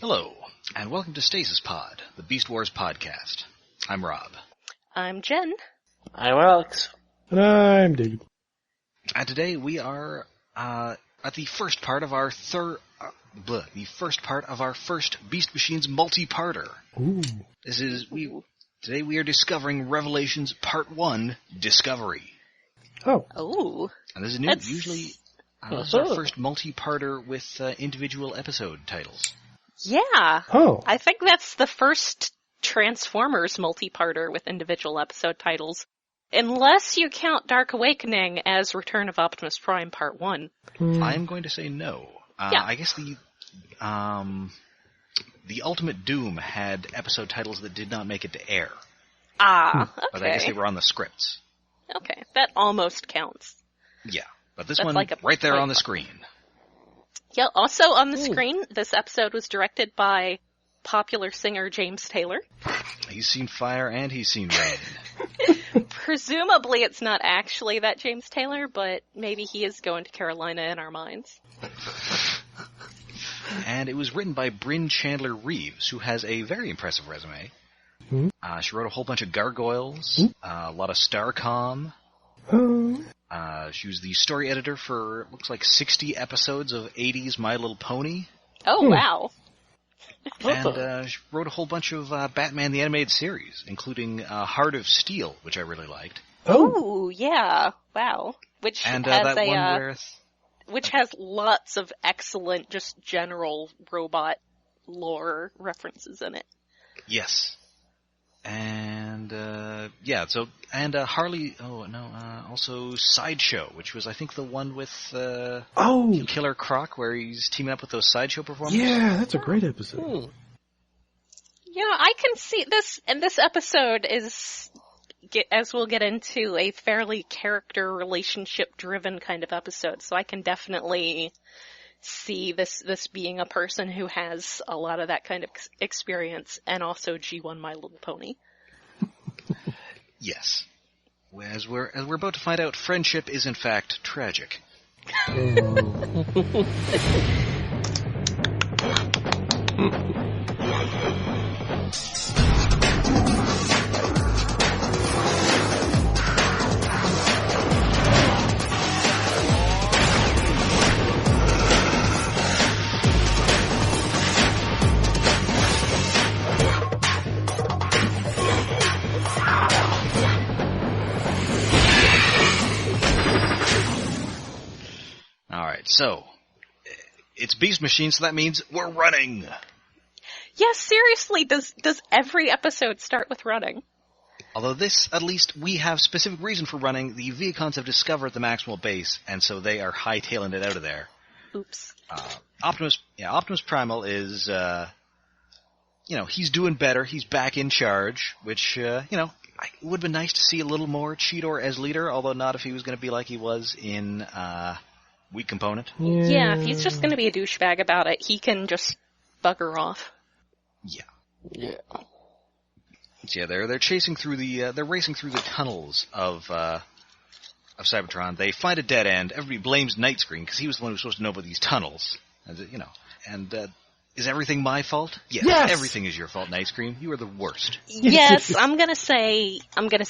Hello, and welcome to Stasis Pod, the Beast Wars podcast. I'm Rob. I'm Jen. I'm Alex. And I'm David. And today we are at the first part of our first Beast Machines multi-parter. Ooh. Today we are discovering Revelations Part 1, Discovery. Oh. And this is new. Usually, this is our first multi-parter with individual episode titles. Yeah. Oh. I think that's the first Transformers multi-parter with individual episode titles. Unless you count Dark Awakening as Return of Optimus Prime Part 1. I'm going to say no. Yeah. I guess the Ultimate Doom had episode titles that did not make it to air. Okay. But I guess they were on the scripts. Okay, that almost counts. Yeah, but this That's one, like right there on the screen. Yeah, also on the screen, this episode was directed by popular singer James Taylor. He's seen fire and he's seen rain. Presumably it's not actually that James Taylor, but maybe he is going to Carolina in our minds. And it was written by Bryn Chandler Reeves, who has a very impressive resume. She wrote a whole bunch of Gargoyles, a lot of Starcom. She was the story editor for, looks like, 60 episodes of 80s My Little Pony. Oh, wow. And she wrote a whole bunch of Batman the Animated Series, including Heart of Steel, which I really liked. Oh, yeah. Wow. Which and has that one where... which has lots of excellent, just general robot lore references in it. Yes. And, Harley, also Sideshow, which was, I think, the one with, Killer Croc, where he's teaming up with those Sideshow performers. Yeah, that's a great episode. Yeah, I can see this, and this episode is, as we'll get into, a fairly character relationship-driven kind of episode, so I can definitely see this being a person who has a lot of that kind of experience, and also G1 My Little Pony. Yes. As we're about to find out, friendship is in fact tragic. So, it's Beast Machine, so that means we're running. Yeah, seriously, does every episode start with running? Although this, at least, we have specific reason for running. The Vehicons have discovered the Maximal base, and so they are hightailing it out of there. Oops. Optimus Primal is, he's doing better. He's back in charge, which, it would have been nice to see a little more Cheetor as leader, although not if he was going to be like he was in, Weak Component. Yeah, if he's just going to be a douchebag about it, he can just bugger off. Yeah. Yeah, they're chasing through they're racing through the tunnels of Cybertron. They find a dead end. Everybody blames Nightscreen because he was the one who was supposed to know about these tunnels. And is everything my fault? Yes. Everything is your fault, Nightscreen. You are the worst. Yes, I'm gonna say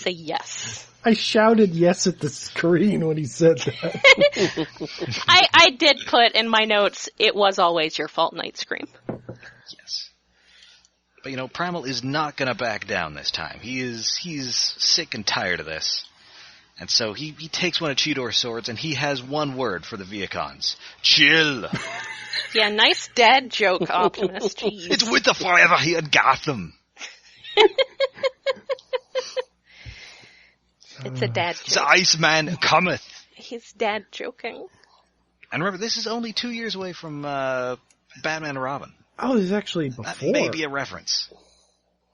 yes. I shouted yes at the screen when he said that. I did put in my notes, it was always your fault, Nightscream. Yes. But Primal is not gonna back down this time. He's sick and tired of this. And so he takes one of Cheetor's swords and he has one word for the Vehicons. Chill. Yeah, nice dad joke, Optimus. Jeez. It's with the forever here in Gotham. It's a dad joke. The Iceman cometh. He's dad joking. And remember, this is only 2 years away from Batman and Robin. Oh, this is actually before. That may be a reference.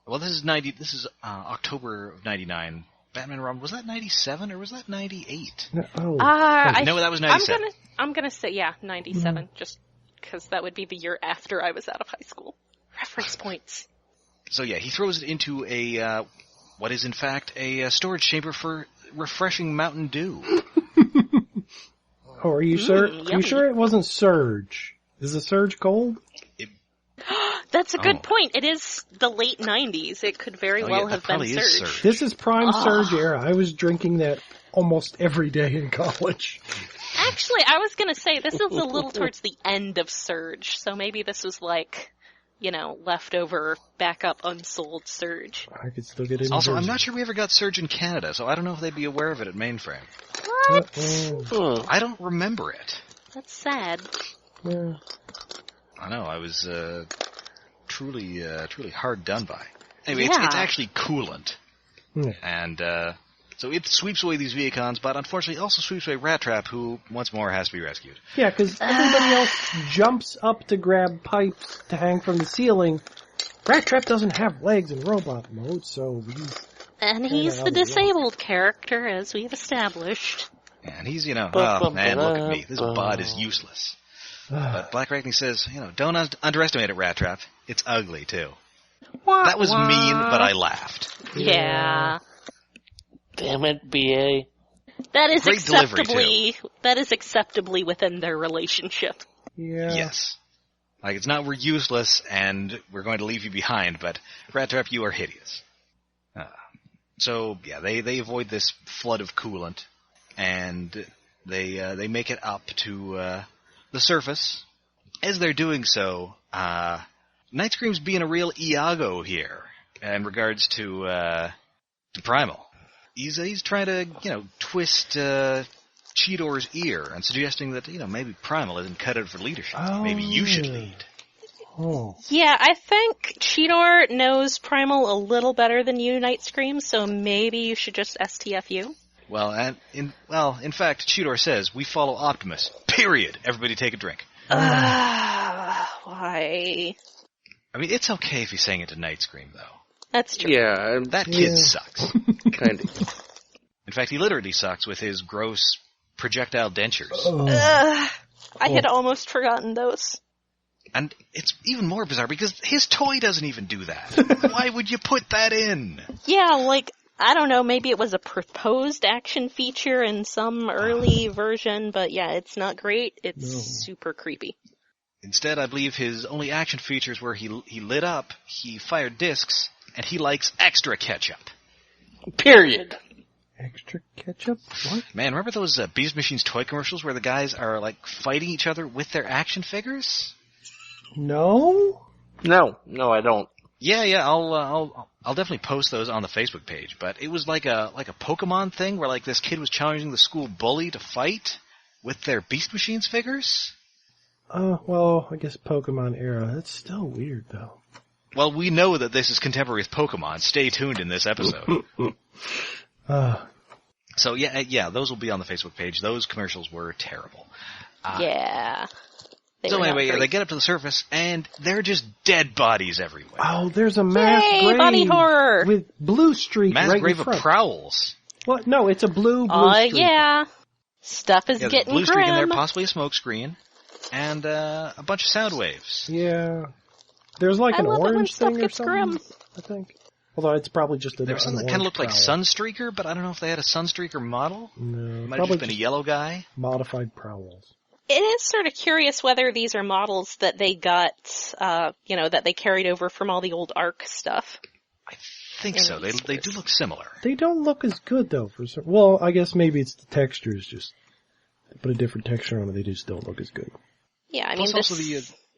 Well, this is October of 99. Batman and Robin, was that 97 or was that 98? No, that was 97. I'm gonna say, 97, just because that would be the year after I was out of high school. Reference points. So yeah, he throws it into what is in fact a storage chamber for refreshing Mountain Dew. Oh, are you sure? Are you sure it wasn't Surge? Is the Surge cold? That's a good point. It is the late 90s. It could very well have been Surge. This is prime Surge era. I was drinking that almost every day in college. Actually, I was going to say, this is a little towards the end of Surge, so maybe this was like, leftover, backup, unsold Surge. I could still get it. Also, I'm not sure we ever got Surge in Canada, so I don't know if they'd be aware of it at Mainframe. What? I don't remember it. That's sad. Yeah. I know, I was truly hard done by. Anyway, it's actually coolant. And so it sweeps away these Vehicons, but unfortunately also sweeps away Rat Trap, who once more has to be rescued. Yeah, because everybody else jumps up to grab pipes to hang from the ceiling. Rat Trap doesn't have legs in robot mode, so he's the disabled character, as we've established. And he's, oh man, look at me. This bod is useless. But Blackarachnia says, don't underestimate it, Rat Trap. It's ugly, too. That was mean, but I laughed. Yeah. Damn it, BA. That is acceptably within their relationship. Yeah. Yes. Like, it's not we're useless and we're going to leave you behind, but Rat Trap, you are hideous. So, yeah, they avoid this flood of coolant, and they make it up to the surface. As they're doing so, Nightscream's being a real Iago here in regards to Primal. He's trying to, twist Cheetor's ear and suggesting that, maybe Primal isn't cut out for leadership. Maybe you should lead. Oh. Yeah, I think Cheetor knows Primal a little better than you, Nightscream, so maybe you should just STFU. Well, in fact, Cheetor says, we follow Optimus. Period. Everybody take a drink. Why? I mean, it's okay if he's saying it to Nightscream, though. That's true. Yeah. That kid sucks. Kind of. In fact, he literally sucks with his gross projectile dentures. I had almost forgotten those. And it's even more bizarre because his toy doesn't even do that. Why would you put that in? Yeah, I don't know, maybe it was a proposed action feature in some early version, but yeah, it's not great. It's super creepy. Instead, I believe his only action features were he lit up, he fired discs, and he likes extra ketchup. Period. Extra ketchup? What? Man, remember those Beast Machines toy commercials where the guys are, fighting each other with their action figures? No? No, I don't. Yeah, I'll definitely post those on the Facebook page, but it was like a Pokemon thing where, this kid was challenging the school bully to fight with their Beast Machines figures? Well, I guess Pokemon era. That's still weird, though. Well, we know that this is contemporary with Pokemon. Stay tuned in this episode. So, yeah, those will be on the Facebook page. Those commercials were terrible. Yeah. So anyway, they get up to the surface, and they're just dead bodies everywhere. Oh, there's a mass grave body horror! With blue streak mass right grave in front. of prowls. What? No, it's a blue streak. Yeah. Stuff is getting blue streak in there, grim. possibly a smoke screen, and a bunch of sound waves. Yeah. There's an orange thing or something, grim. I think. Although it's probably just there was something that kind of looked like Sunstreaker, but I don't know if they had a Sunstreaker model. No, it might have just been a yellow guy. Modified prowls. It is sort of curious whether these are models that they got, that they carried over from all the old ARC stuff. I think so. They do look similar. They don't look as good, though. Well, I guess maybe it's the textures. Just they put a different texture on it. They just don't look as good. Yeah, I mean, plus also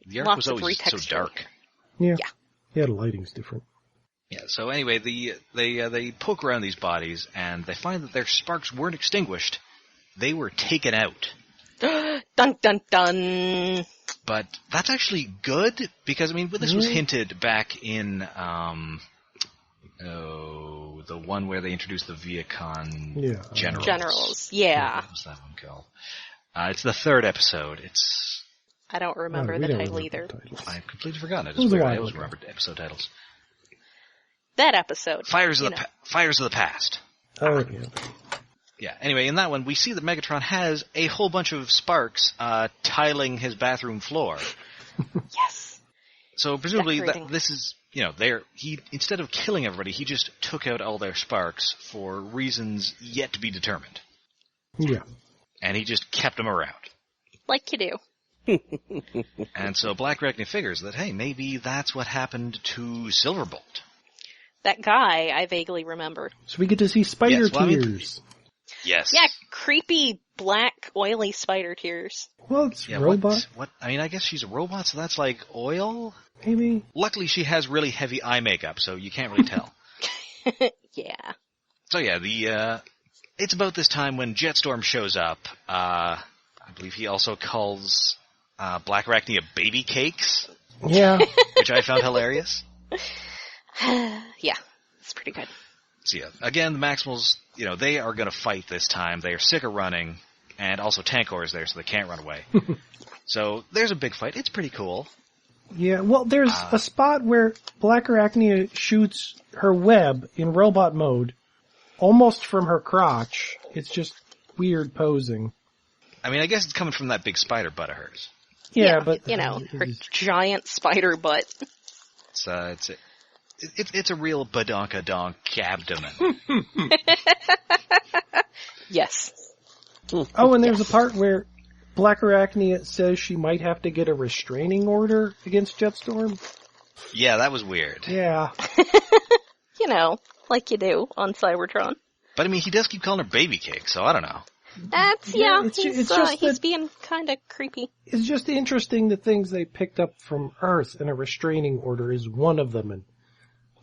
the ARC was always so dark. Yeah, the lighting's different. Yeah. So anyway, they poke around these bodies and they find that their sparks weren't extinguished; they were taken out. Dun dun dun. But that's actually good because this was hinted back in the one where they introduced the Vehicon Generals. Yeah. What was that one called? It's the third episode. I don't remember the title either. I've completely forgotten it. It's weird. I always remember episode titles. That episode. Fires of the Past. Oh, yeah. Yeah, anyway, in that one, we see that Megatron has a whole bunch of sparks tiling his bathroom floor. Yes. So presumably this is, he instead of killing everybody, he just took out all their sparks for reasons yet to be determined. Yeah. And he just kept them around. Like you do. And so Blackarachnia figures that, hey, maybe that's what happened to Silverbolt. That guy, I vaguely remember. So we get to see spider Yes, well, I mean- tears. Yes. Yeah, creepy, black, oily spider tears. Well, it's Yeah, robot, What? I mean, I guess she's a robot, so that's like oil? maybe? Luckily, she has really heavy eye makeup, so you can't really tell. Yeah. So yeah, it's about this time when Jetstorm shows up. I believe he also calls Blackarachnia baby cakes, Yeah. which I found hilarious. Yeah, it's pretty good. So yeah, again, the Maximals, they are going to fight this time. They are sick of running, and also Tankor is there, so they can't run away. So there's a big fight. It's pretty cool. Yeah, well, there's a spot where Blackarachnia shoots her web in robot mode, almost from her crotch. It's just weird posing. I mean, I guess it's coming from that big spider butt of hers. Yeah, but her giant spider butt. It's a real badonkadonk abdomen. Yes. Oh, and there's a part where Blackarachnia says she might have to get a restraining order against Jetstorm. Yeah, that was weird. Yeah. Like you do on Cybertron. But I mean, he does keep calling her baby cake, so I don't know. That's, he's being kind of creepy. It's just interesting the things they picked up from Earth, and a restraining order is one of them. And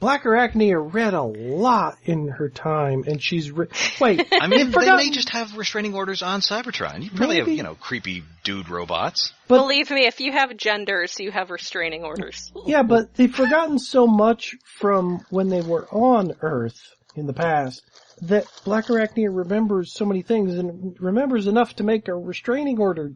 Blackarachnia read a lot in her time, and she's wait. I mean, they may just have restraining orders on Cybertron. You probably have, creepy dude robots. But, believe me, if you have genders, you have restraining orders. Yeah, but they've forgotten so much from when they were on Earth in the past that Blackarachnia remembers so many things and remembers enough to make a restraining order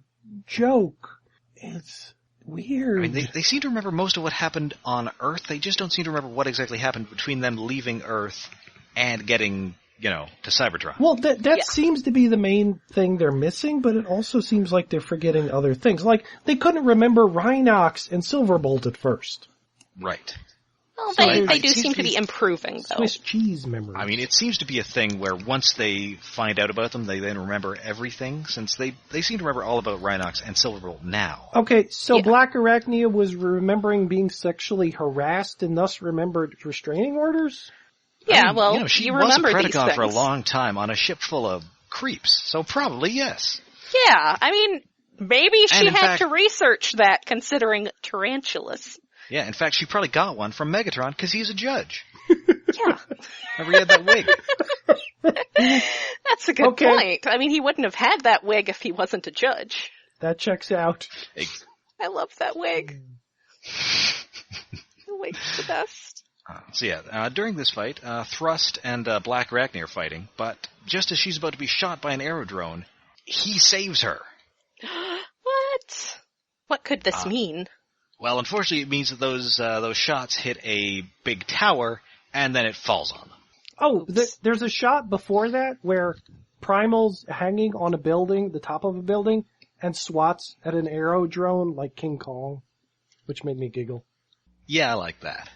joke. It's weird. I mean, they seem to remember most of what happened on Earth. They just don't seem to remember what exactly happened between them leaving Earth and getting, to Cybertron. Well, that seems to be the main thing they're missing, but it also seems like they're forgetting other things. Like, they couldn't remember Rhinox and Silverbolt at first. Right. Well, So they do seem to be improving, though. Swiss cheese memory. I mean, it seems to be a thing where once they find out about them, they then remember everything, since they seem to remember all about Rhinox and Silverbolt now. Okay, so Yeah. Blackarachnia was remembering being sexually harassed and thus remembered restraining orders? Yeah, I mean, she you was a remember these Predacon things. for a long time on a ship full of creeps, so probably yes. Yeah, I mean, maybe she in had fact- to research that, considering tarantulas. Yeah, in fact, she probably got one from Megatron because he's a judge. Yeah. Remember he had that wig? That's a good Okay. point. I mean, he wouldn't have had that wig if he wasn't a judge. That checks out. I love that wig. The wig's the best. So yeah, during this fight, Thrust and Blackarachnia are fighting, but just as she's about to be shot by an aerodrone, he saves her. What? What could this mean? Well, unfortunately, it means that those shots hit a big tower, and then it falls on them. Oh, there's a shot before that where Primal's hanging on a building, the top of a building, and swats at an arrow drone like King Kong, which made me giggle. Yeah, I like that.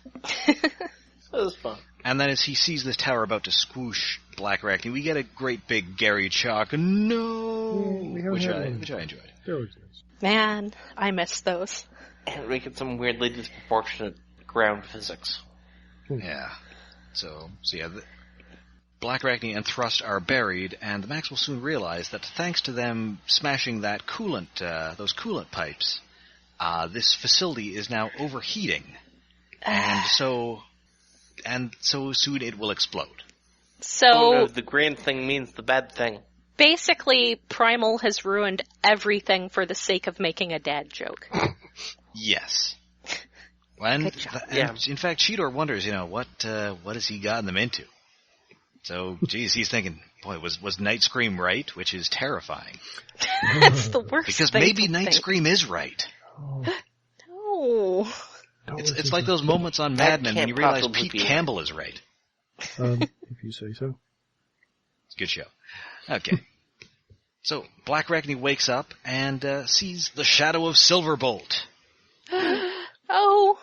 That was fun. And then as he sees this tower about to squoosh Blackarachnia, we get a great big Gary Chalk, no, Yeah, which I enjoyed. They're always nice. Man, I miss those. And we get some weirdly disproportionate ground physics. Yeah. So yeah, Blackarachnia and Thrust are buried, and the Max will soon realize that thanks to them smashing that coolant, those coolant pipes, this facility is now overheating, and so soon it will explode. So, Oh no, the green thing means the bad thing. basically, Primal has ruined everything for the sake of making a dad joke. Yes. And, Good job. and in fact, Cheetor wonders, what has he gotten them into? So, geez, he's thinking, boy, was Night Scream right? Which is terrifying. That's the worst Because thing maybe to Night think. Scream is right. No. It's like those moments on That Mad Men when can't you realize possibly Pete be Campbell is right. If you say so. It's a good show. Okay. So, Blackarachnia wakes up and sees the shadow of Silverbolt. Oh,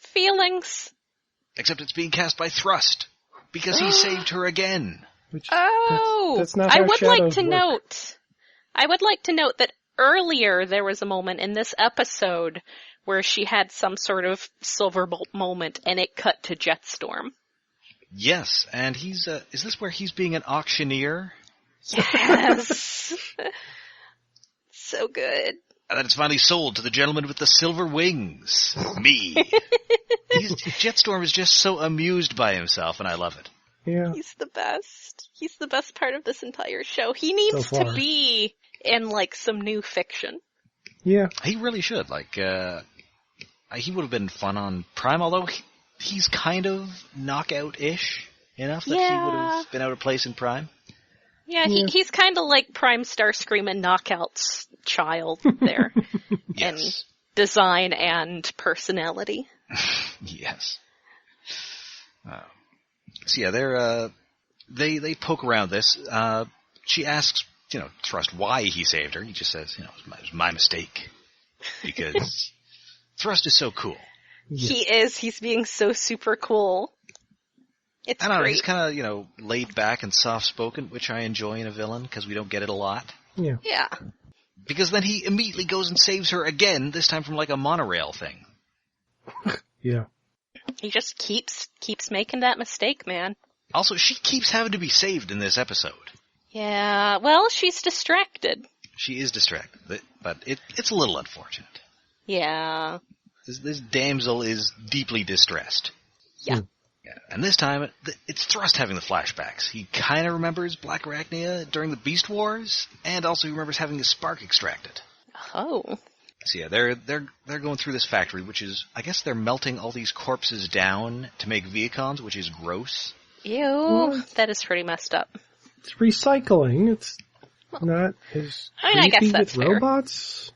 feelings. Except it's being cast by Thrust, because he saved her again. Which, Oh, that's not I how would like shadows to work. note. I would like to note that earlier there was a moment in this episode where she had some sort of Silverbolt moment, and it cut to Jetstorm. Yes, and he's, is this where he's being an auctioneer? Yes! So good. And then it's finally sold to the gentleman with the silver wings. Me. Jetstorm is just so amused by himself, and I love it. Yeah. He's the best. He's the best part of this entire show. He needs So to far. be in, like, some new fiction. Yeah. He really should. Like, he would have been fun on Prime, although he's kind of knockout-ish enough that he would have been out of place in Prime. Yeah, he's kind of like Prime Starscream and Knockout's child there. Yes. In design and personality. Yes. So yeah, they poke around this. She asks, Thrust why he saved her. He just says, it was my mistake. Because Thrust is so cool. Yes. He is. He's being so super cool. It's I don't know, great. he's kind of, laid back and soft-spoken, which I enjoy in a villain, because we don't get it a lot. Yeah. Yeah. Because then he immediately goes and saves her again, this time from, like, a monorail thing. Yeah. He just keeps making that mistake, man. Also, she keeps having to be saved in this episode. Yeah, well, she's distracted. She is distracted, but it's a little unfortunate. Yeah. This damsel is deeply distressed. Yeah. Yeah. And this time, it's Thrust having the flashbacks. He kind of remembers Blackarachnia during the Beast Wars, and also he remembers having his spark extracted. Oh. So yeah, they're going through this factory, which is, I guess they're melting all these corpses down to make Vehicons, which is gross. Ew. What? That is pretty messed up. It's recycling. It's not as I mean, I guess creepy that's with fair. robots.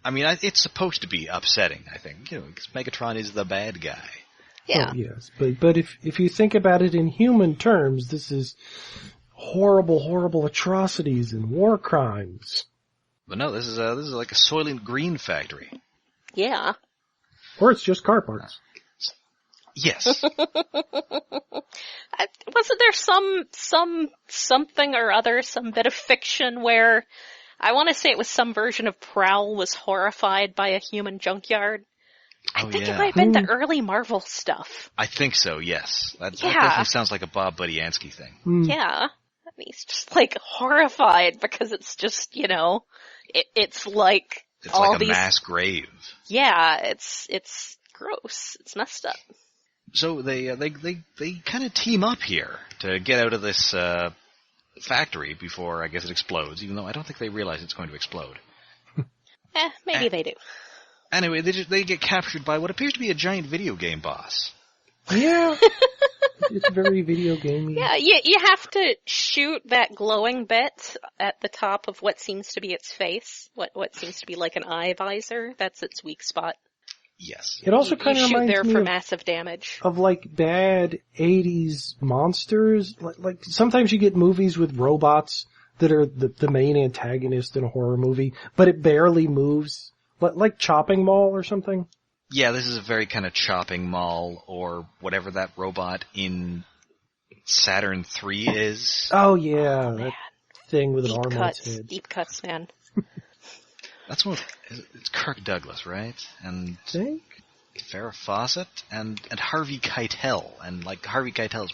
I mean, it's supposed to be upsetting, I think, because Megatron is the bad guy. Yeah. Oh, yes, but if you think about it in human terms, this is horrible atrocities and war crimes. But no, this is like a Soylent Green factory. Yeah. Or it's just car parts. Yes. Wasn't there something or other, some bit of fiction where I want to say it was some version of Prowl was horrified by a human junkyard? I think it might have been the early Marvel stuff. I think so, yes. That definitely sounds like a Bob Budiansky thing. Yeah. And he's just like horrified because it's just, it's like It's all like a these mass grave. Yeah, it's gross. It's messed up. So they kind of team up here to get out of this factory before I guess it explodes, even though I don't think they realize it's going to explode. Maybe they do. Anyway, they get captured by what appears to be a giant video game boss. Yeah. It's very video gamey. Yeah, you have to shoot that glowing bit at the top of what seems to be its face, what seems to be like an eye visor. That's its weak spot. Yes. It also kind of shoot reminds there me for of, massive damage. of like bad 80s monsters. Like sometimes you get movies with robots that are the main antagonist in a horror movie, but it barely moves. Like Chopping Mall or something. Yeah, this is a very kind of Chopping Mall or whatever that robot in Saturn 3 is. Oh yeah, Man. that thing with an Deep arm on its cuts, head. deep cuts, man. That's one. It's Kirk Douglas, right? And Think? Farrah Fawcett and Harvey Keitel, and like Harvey Keitel's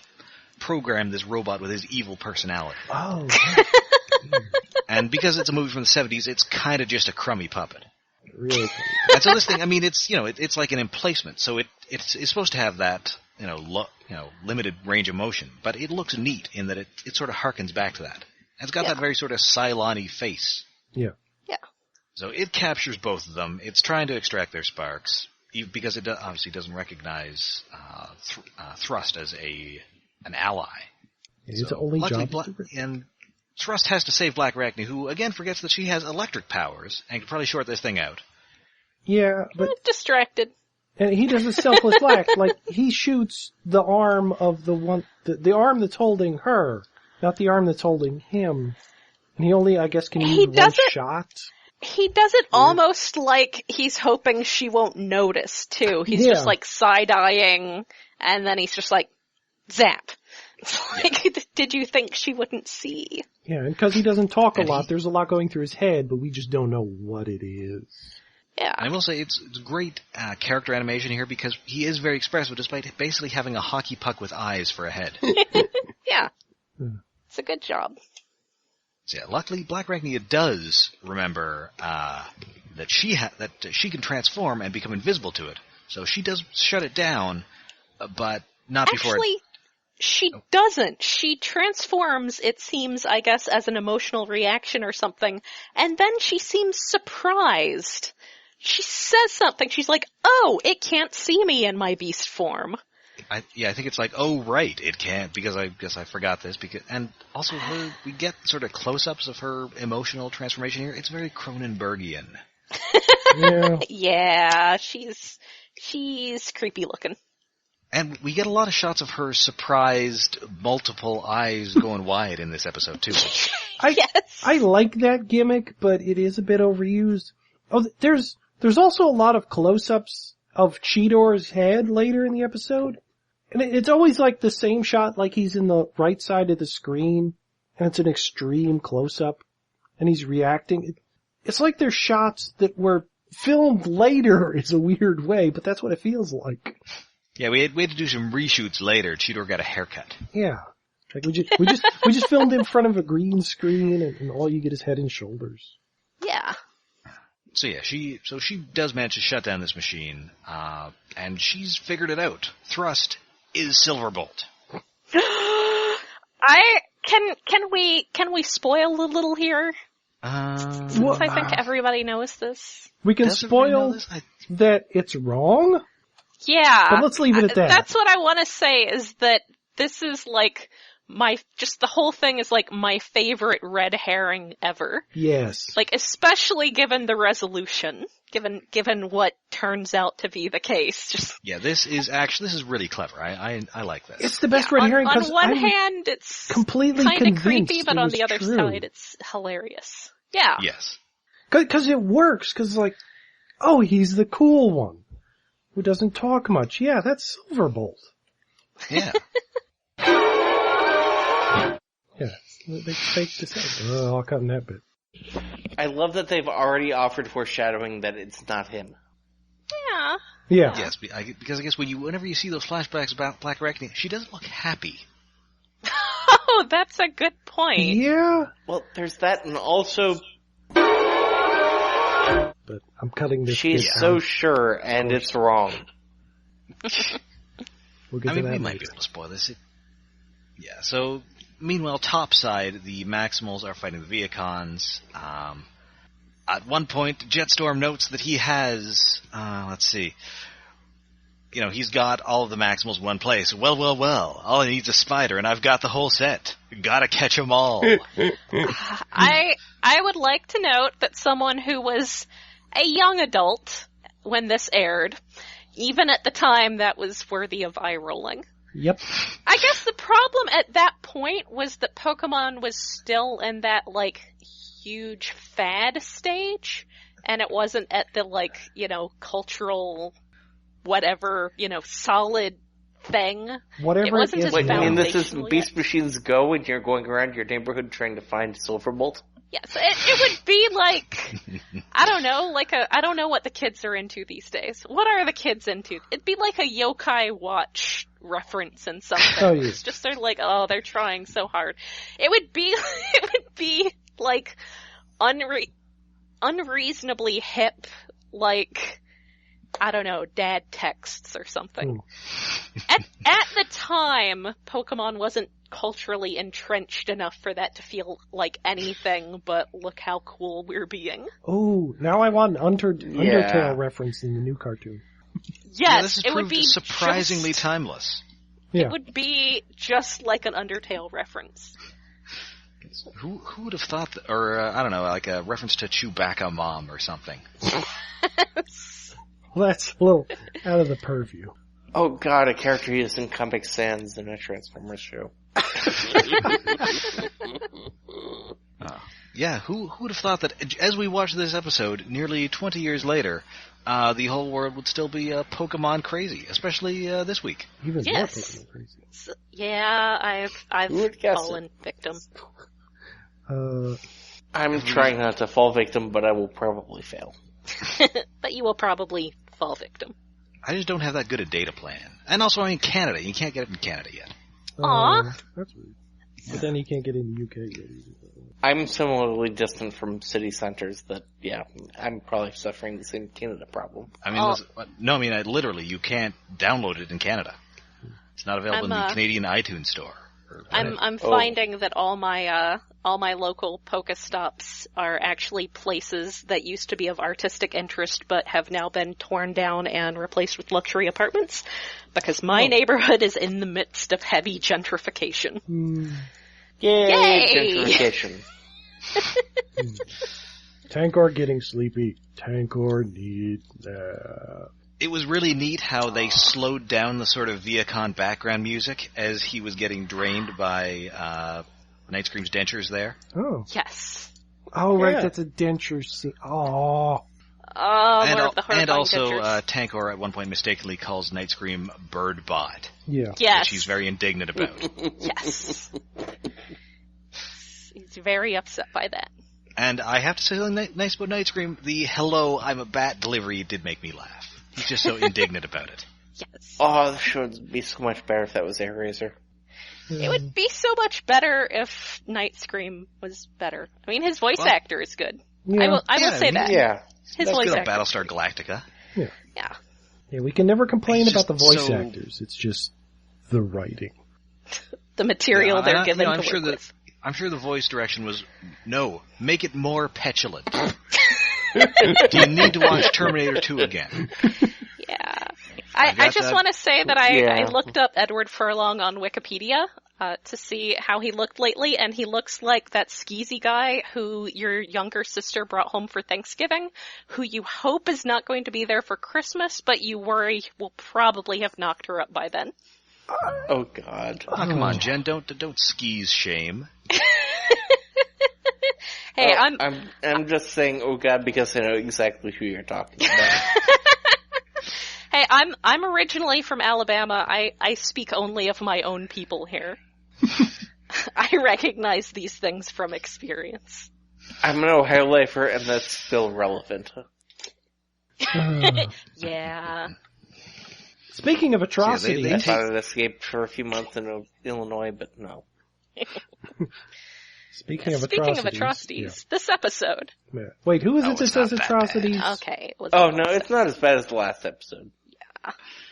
programmed this robot with his evil personality. Oh. And because it's a movie from the 70s, it's kind of just a crummy puppet. Really? And so this thing, I mean, it's it's like an emplacement, so it's supposed to have that limited range of motion, but it looks neat in that it sort of harkens back to that. And it's got that very sort of Cylon-y face. Yeah. Yeah. So it captures both of them. It's trying to extract their sparks because it obviously doesn't recognize Thrust as an ally. It's So, only luckily, job. and Thrust has to save Blackarachnia, who again forgets that she has electric powers and can probably short this thing out. Yeah, but Distracted. and he does a selfless act. Like he shoots the arm of the arm that's holding her, not the arm that's holding him. And he only, I guess, can use one shot. He does it almost like he's hoping she won't notice, too. He's just like side-eyeing, and then he's just like, zap. It's like, did you think she wouldn't see? Yeah, and because he doesn't talk a And lot, there's a lot going through his head, but we just don't know what it is. Yeah. I will say it's great character animation here because he is very expressive despite basically having a hockey puck with eyes for a head. Yeah. Hmm. It's a good job. So yeah, luckily Blackarachnia does remember that she can transform and become invisible to it. So she does shut it down, but not before Actually, she doesn't. She transforms, it seems, I guess, as an emotional reaction or something, and then she seems surprised. She says something. She's like, oh, it can't see me in my beast form. I think it's like, oh right, it can't, because I guess I forgot this, and also we get sort of close-ups of her emotional transformation here. It's very Cronenbergian. Yeah. Yeah, she's creepy looking. And we get a lot of shots of her surprised, multiple eyes going wide in this episode too. Yes. I like that gimmick, but it is a bit overused. Oh, there's also a lot of close-ups of Cheetor's head later in the episode. And it's always like the same shot, like he's in the right side of the screen, and it's an extreme close-up, and he's reacting. It's like they're shots that were filmed later in a weird way, but that's what it feels like. Yeah, we had to do some reshoots later. Cheetor got a haircut. Yeah. Like we just filmed in front of a green screen, and all you get is head and shoulders. Yeah. So yeah, she does manage to shut down this machine, and she's figured it out. Thrust is Silverbolt. Can we spoil a little here? Since I think everybody knows this. We can spoil that it's wrong. Yeah. But let's leave it at that. That's what I want to say, is that this is like the whole thing is like my favorite red herring ever. Yes. Like, especially given the resolution, given what turns out to be the case. Yeah, this is really clever. I like this. It's the best red herring because on one hand, it's completely kind of convinced creepy, but on the other true. side, it's hilarious. Yeah. Yes. Because it works, because like, oh, he's the cool one who doesn't talk much. Yeah, that's Silverbolt. Yeah. Yeah, they faked this out. I'll cut in that bit. I love that they've already offered foreshadowing that it's not him. Yeah. Yeah. Yes, because I guess whenever you see those flashbacks about Blackarachnia, she doesn't look happy. Oh, that's a good point. Yeah. Well, there's that, and also But I'm cutting this. she's so sure, and it's wrong. We'll get I to mean, that we might later. be able to spoil this. Yeah, so meanwhile, topside, the Maximals are fighting the Vehicons. At one point, Jetstorm notes that he has, let's see, he's got all of the Maximals in one place. Well, all he needs is a spider, and I've got the whole set. Gotta catch 'em all. I would like to note that someone who was a young adult when this aired, even at the time, that was worthy of eye rolling. Yep. I guess the problem at that point was that Pokemon was still in that, like, huge fad stage, and it wasn't at the, like, cultural, whatever, solid thing. Whatever it wasn't it is. as Wait, I mean, this is foundational Beast yet. Machines Go, and you're going around your neighborhood trying to find Silverbolt? Yes, it would be like, I don't know, I don't know what the kids are into these days. What are the kids into? It'd be like a Yokai Watch reference in something. Oh, yeah. It's just they're trying so hard. It would be like unreasonably hip, like, I don't know, dad texts or something. At the time, Pokemon wasn't culturally entrenched enough for that to feel like anything but look how cool we're being. Oh, now I want an Undertale reference in the new cartoon. Yes, this has it would proved be surprisingly timeless. Yeah. It would be just like an Undertale reference. Who would have thought that, or I don't know, like a reference to Chewbacca Mom or something. Well, that's a little out of the purview. Oh god, a character used in Comic Sans in a Transformers show. Yeah, who would have thought that as we watch this episode, nearly 20 years later, the whole world would still be Pokemon crazy, especially this week. Even more Yes. Pokemon crazy. Yeah, I've Who would guess fallen victim. I'm trying not to fall victim, but I will probably fail. But you will probably fall victim. I just don't have that good a data plan. And also, I'm in Canada. You can't get it in Canada yet. Aw. That's weird. But then you can't get in the UK yet either. I'm similarly distant from city centers that, yeah, I'm probably suffering the same Canada problem. I mean, literally, you can't download it in Canada. It's not available in the Canadian iTunes store. I'm finding that all my local Pokestops are actually places that used to be of artistic interest but have now been torn down and replaced with luxury apartments because my neighborhood is in the midst of heavy gentrification. Yay! Gentrification. Tankor getting sleepy. Tankor needs It was really neat how they slowed down the sort of Vehicon background music as he was getting drained by Night Scream's dentures there. Oh. Yes. Oh, right, that's a denture scene. Oh. And also, Tankor at one point mistakenly calls Night Scream Bird Bot. Yeah. Yes. Which he's very indignant about. Yes. He's very upset by that. And I have to say something nice about Night Scream. The hello, I'm a bat delivery did make me laugh. He's just so indignant about it. Yes. Oh, the show would be so much better if that was Air Razor. It would be so much better if Night Scream was better. I mean, his voice actor is good. Yeah. I will say that. Yeah. His That's voice good actor. on Battlestar Galactica. Yeah. Yeah. Yeah, we can never complain He's about the just voice so- actors. It's just the writing. The material they're given I'm to sure work with. I'm sure the voice direction was, no, make it more petulant. Do you need to watch Terminator 2 again? Yeah. I just want to say that I looked up Edward Furlong on Wikipedia to see how he looked lately, and he looks like that skeezy guy who your younger sister brought home for Thanksgiving, who you hope is not going to be there for Christmas, but you worry will probably have knocked her up by then. Oh, God. Oh, come on, Jen, don't skis shame. Hey, I'm just saying, oh, God, because I know exactly who you're talking about. Hey, I'm originally from Alabama. I speak only of my own people here. I recognize these things from experience. I'm an Ohio lifer, and that's still relevant. Yeah. Speaking of atrocities, I thought it escaped for a few months in Illinois, but no. Speaking of atrocities, this episode. Yeah. Wait, who is it that says atrocities? Okay. It was Oh, no, it's not as bad as the last episode.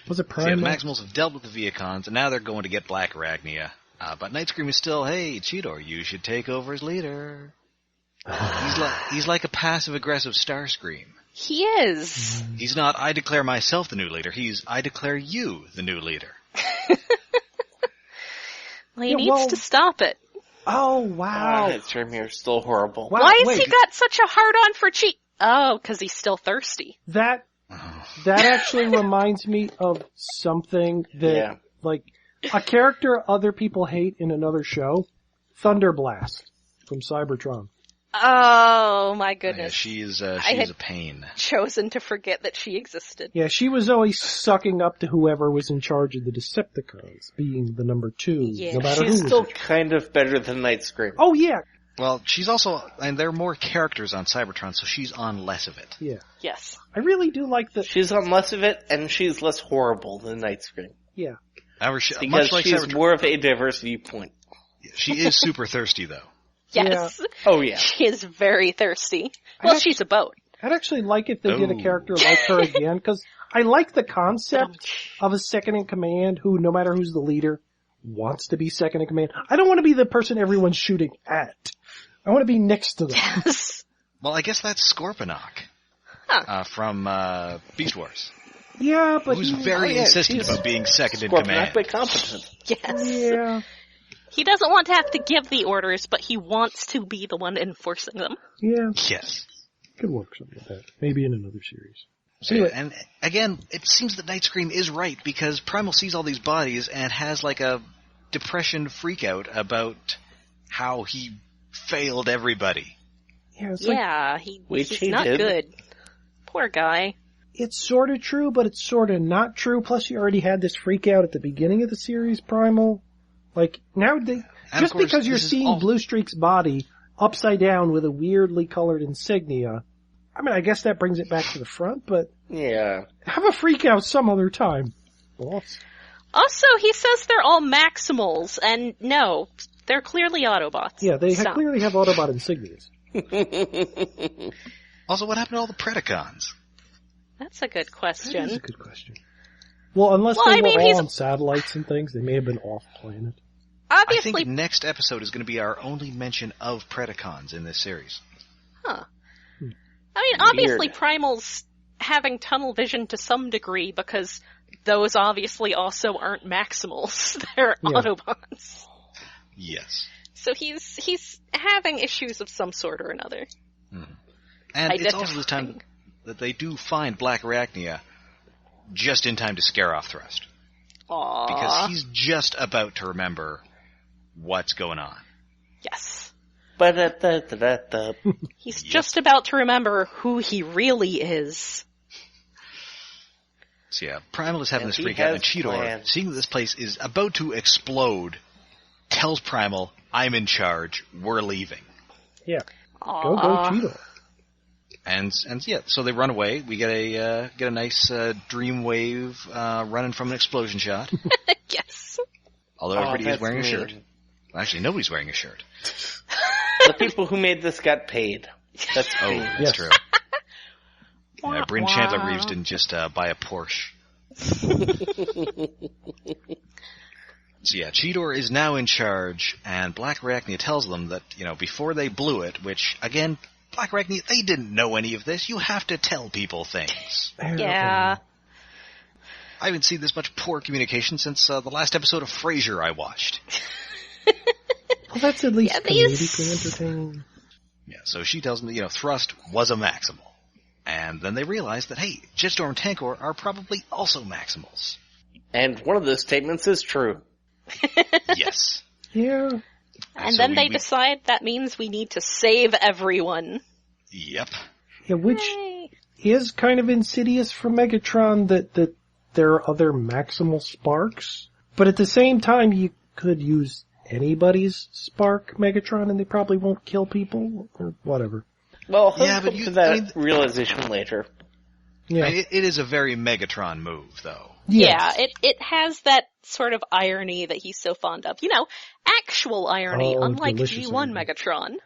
Was it So yeah, Primal? the Maximals have dealt with the Vehicons, and now they're going to get Blackarachnia. But Night Scream is still, hey, Cheetor, you should take over as leader. He's like a passive-aggressive Starscream. He is. He's not, I declare myself the new leader. He's, I declare you the new leader. Well, he needs to stop it. Oh, wow. That term here is still horrible. Wow, Why has wait. he got such a hard-on for Cheat? Oh, because he's still thirsty. That actually reminds me of something that, like, a character other people hate in another show. Thunderblast from Cybertron. Oh, my Yeah, goodness. she's I a had pain. chosen to forget that she existed. Yeah, she was always sucking up to whoever was in charge of the Decepticons, being the number 2, Yeah, no matter She's who. still kind of better than Night Scream. Oh, yeah. Well, she's also, and there are more characters on Cybertron, so she's on less of it. Yeah. Yes. I really do like the... She's on less of it, and she's less horrible than Night Scream. Yeah. Much Because like she's Cybertron, more of a diverse viewpoint. she is super thirsty, though. Yes. Oh, yeah. She is very thirsty. Well, she's a boat. I'd actually like if they did a Oh. character like her again, because I like the concept of a second in command who, no matter who's the leader, wants to be second in command. I don't want to be the person everyone's shooting at. I want to be next to them. Yes. Well, I guess that's Scorponok from Beast Wars. Yeah, but Who's very insistent about being second in command. But competent. Yes. Yeah. He doesn't want to have to give the orders, but he wants to be the one enforcing them. Yeah. Yes. Could work something like that. Maybe in another series. So, Anyway. and again, it seems that Night Scream is right, because Primal sees all these bodies and has like a depression freakout about how he failed everybody. Yeah, it's Which he's he not did. good. Poor guy. it's sort of true, but it's sort of not true. Plus, you already had this freak out at the beginning of the series, Primal. Like, now just course, because you're this is seeing all- Blue Streak's body upside down with a weirdly colored insignia, I mean, I guess that brings it back to the front, but Yeah. have a freak out some other time, boss. Also, he says they're all Maximals, and no, they're clearly Autobots. Yeah, they Stop. clearly have Autobot insignias. Also, what happened to all the Predacons? That's a good That question. is a good question. Well, unless Well, they I were mean, all he's- on satellites and things, they may have been off planet. I Obviously, think next episode is going to be our only mention of Predacons in this series. huh. I mean, obviously Weird. Primal's having tunnel vision to some degree because those obviously also aren't Maximals. They're Yeah. Autobots. Yes. So he's having issues of some sort or another. And it's also Identifying. this time that they do find Blackarachnia just in time to scare off Thrust. Aww. Because he's just about to remember what's going on. Yes. Ba-da-da-da-da-da. He's Yep. just about to remember who he really is. So yeah, Primal is having And this he freak out, has and Cheetor, plans. seeing that this place is about to explode, tells Primal, "I'm in charge, we're leaving." Yeah. Aww. Go Cheetor. And yeah, so they run away. We get a nice Dreamwave running from an explosion shot. Yes. Although Oh, everybody is that's wearing a mean. shirt. Well, actually, nobody's wearing a shirt. The people who made this got paid. That's Oh, mean. that's Yes. true. Yeah, Bryn Chandler Reeves didn't just buy a Porsche. So yeah, Cheetor is now in charge, and Blackarachnia tells them that, before they blew it, which, again, Blackarachnia, they didn't know any of this. You have to tell people things. Yeah. I haven't seen this much poor communication since the last episode of Frasier I watched. Well, that's at least Yeah, these- comedically entertaining. Yeah, so she tells them that, Thrust was a Maximal. And then they realize that, hey, Jetstorm and Tankor are probably also Maximals. And one of those statements is true. Yes. Yeah. And So then we- they we- decide that means we need to save everyone. Yep. Yeah, which Yay. is kind of insidious from Megatron that there are other Maximal sparks. But at the same time, you could use anybody's spark, Megatron, and they probably won't kill people, or whatever. Well, Yeah, hope but to that realization later. Yeah. It is a very Megatron move, though. Yes. Yeah, it has that sort of irony that he's so fond of. Actual irony, Oh, unlike delicious G1 irony. Megatron.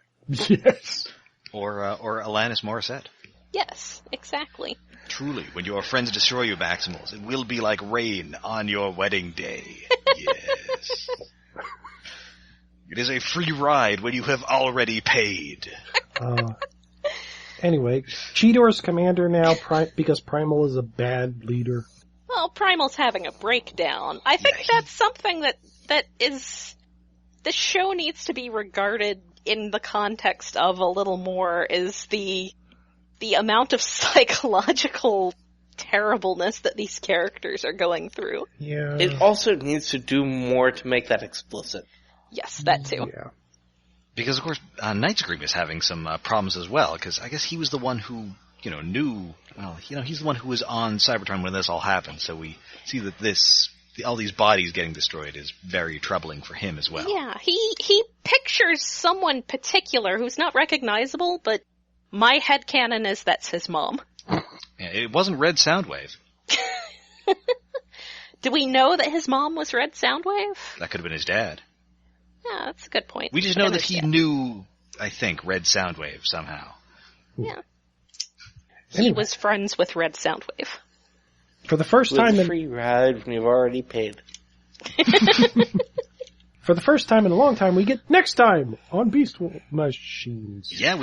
Yes. Or Alanis Morissette. Yes, exactly. Truly, when your friends destroy you, Maximals, it will be like rain on your wedding day. Yes. It is a free ride when you have already paid. Anyway, Cheetor's commander now because Primal is a bad leader. Well, Primal's having a breakdown. I think Yeah, that's something that is... The show needs to be regarded in the context of a little more is the amount of psychological terribleness that these characters are going through. Yeah. It also needs to do more to make that explicit. Yes, that too. Yeah. Because, of course, Night Scream is having some problems as well, because I guess he was the one who, knew... Well, he's the one who was on Cybertron when this all happened, so we see that all these bodies getting destroyed is very troubling for him as well. Yeah, he pictures someone particular who's not recognizable, but my headcanon is that's his mom. Yeah, it wasn't Red Soundwave. Do we know that his mom was Red Soundwave? That could have been his dad. Yeah, that's a good point. We just know And that his he dad. knew, I think, Red Soundwave somehow. Yeah. He Anyway. was friends with Red Soundwave. For the first With time a in free ride when you've already paid. for the first time in a long time, we get next time on Beast Machines. Yeah,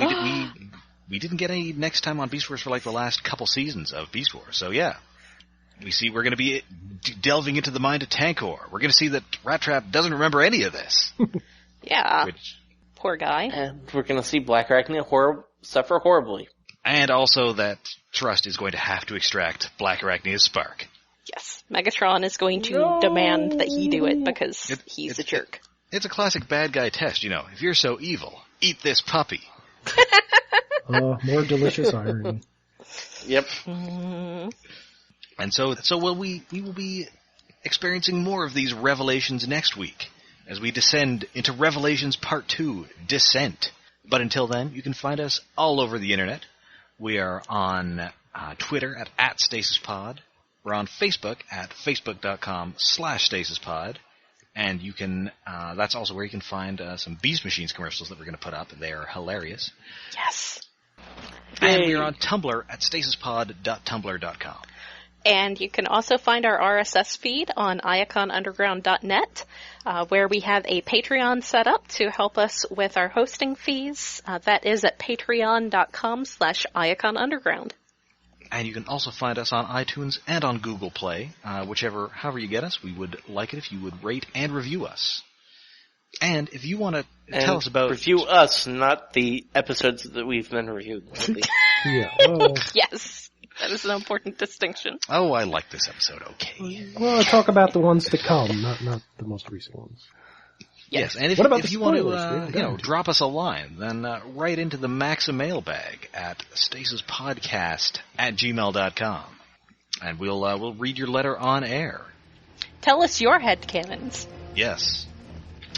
we didn't get any next time on Beast Wars for like the last couple seasons of Beast Wars. So yeah, we're going to be delving into the mind of Tankor. We're going to see that Rat Trap doesn't remember any of this. Yeah, Which, poor guy. And we're going to see Blackarachnia suffer horribly. and also that Thrust is going to have to extract Blackarachnia's spark. Yes, Megatron is going to demand that he do it because he's a jerk. It's a classic bad guy test, If you're so evil, eat this puppy. More delicious irony. Yep. And so we will be experiencing more of these revelations next week. as we descend into Revelations Part 2, Descent. But until then, you can find us all over the internet. We are on Twitter at @StasisPod. We're on Facebook at facebook.com/StasisPod. And you can, that's also where you can find some Beast Machines commercials that we're going to put up. They are hilarious. Yes. And we're on Tumblr at stasispod.tumblr.com. And you can also find our RSS feed on iaconunderground.net, where we have a Patreon set up to help us with our hosting fees. That is at patreon.com/iaconunderground. And you can also find us on iTunes and on Google Play. However you get us, we would like it if you would rate and review us. And if you want to tell us about... Review us, not the episodes that we've been reviewed. Yeah. Well, Yes, that is an important distinction. Oh, I like this episode, okay. well, talk about the ones to come, not the most recent ones. Yes, and What about if the you want spoilers? to drop us a line, then write into the Maximail bag at stasispodcast@gmail.com. And we'll read your letter on air. Tell us your headcanons. Yes.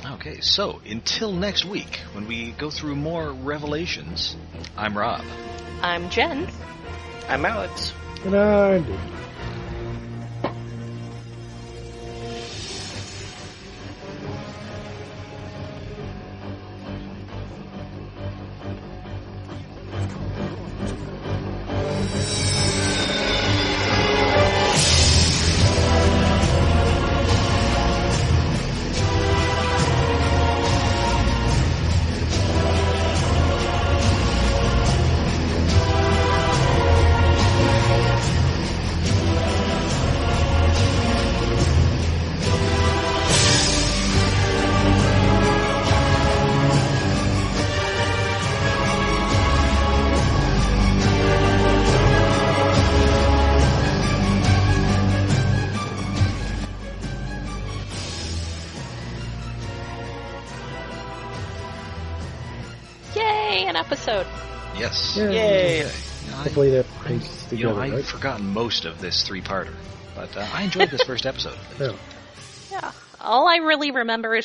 Okay, so until next week, when we go through more Revelations, I'm Rob. I'm Jen. I'm Alex. And I do. Episode. Yes. Yay! Hopefully that paints together, I've right? forgotten most of this three-parter, but I enjoyed this first episode. Yeah. Yeah. All I really remember is